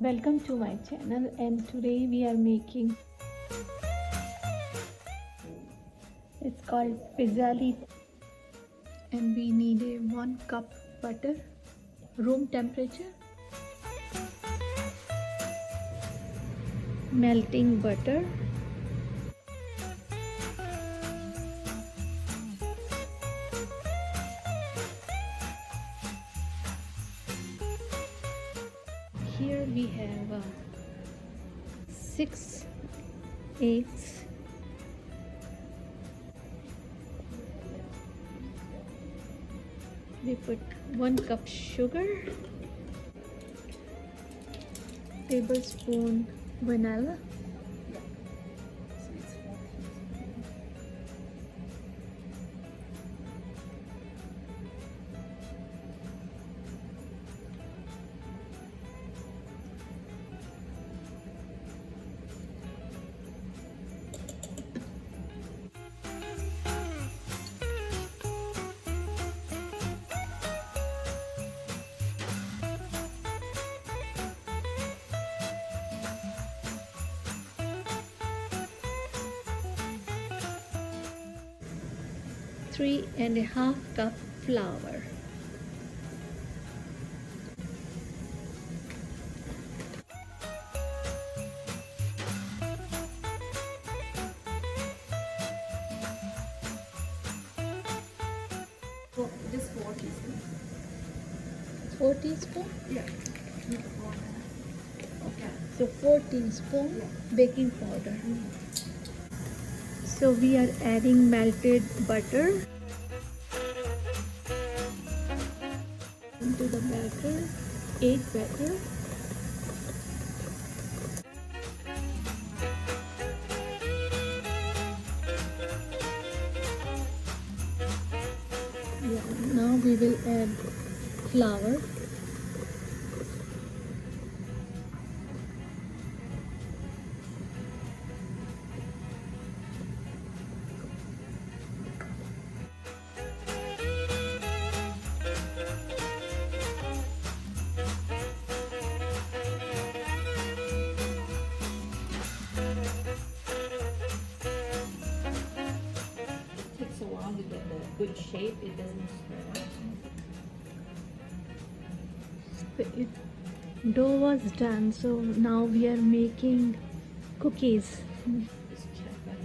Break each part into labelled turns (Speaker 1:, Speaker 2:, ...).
Speaker 1: Welcome to my channel, and today we are making, it's called PIZZELLE, and we need a 1 cup butter, room temperature, melting butter, here we have 6 eggs, we put 1 cup sugar, tablespoon vanilla, three and a half cup flour,
Speaker 2: Just 4 teaspoons.
Speaker 1: 4 teaspoons.
Speaker 2: Yeah. Okay.
Speaker 1: So 4 teaspoon baking powder. So we are adding melted butter into the batter, egg batter. Now we will add flour.
Speaker 2: Takes a while to get the good shape. It doesn't spread out.
Speaker 1: Dough was done, so now we are making cookies.
Speaker 2: Just check on it.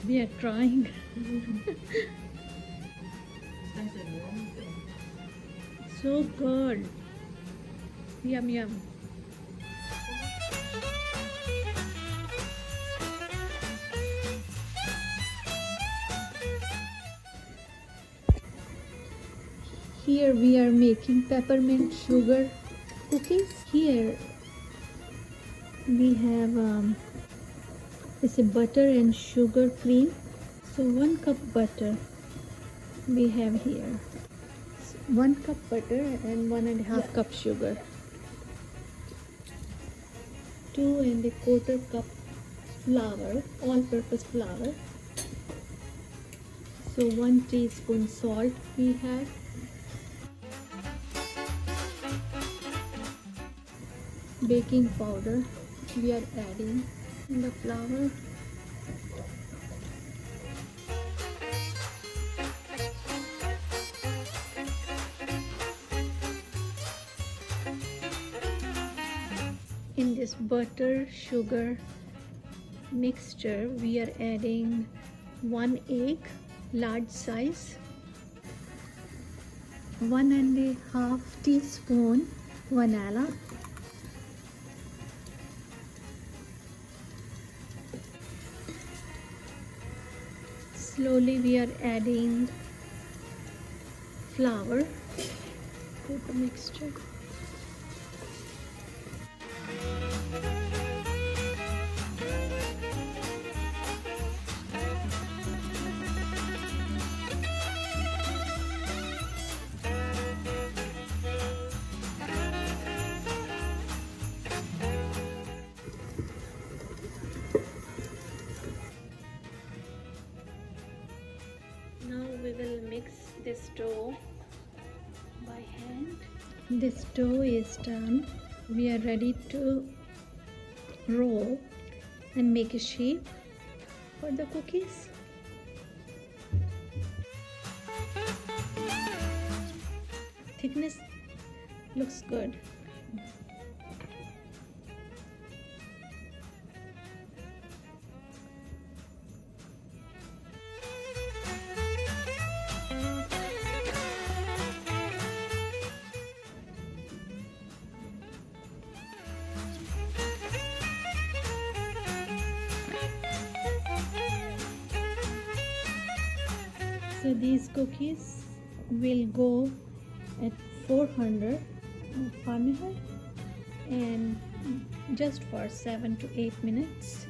Speaker 1: We are trying.
Speaker 2: It's nice and warm.
Speaker 1: So good. Yum yum. Here we are making peppermint sugar cookies. Here we have it's a butter and sugar cream. So 1 cup butter we have here. 1 cup butter and 1.5 cup sugar. 2.25 cup flour, all-purpose flour. So 1 teaspoon salt we have. Baking powder we are adding in the flour. In this butter sugar mixture we are adding 1 egg, large size, 1.5 teaspoon vanilla, slowly we are adding flour to the mixture.
Speaker 2: dough by hand.
Speaker 1: This dough is done. We are ready to roll and make a shape for the cookies. Thickness looks good. So these cookies will go at 400 Fahrenheit and just for 7 to 8 minutes.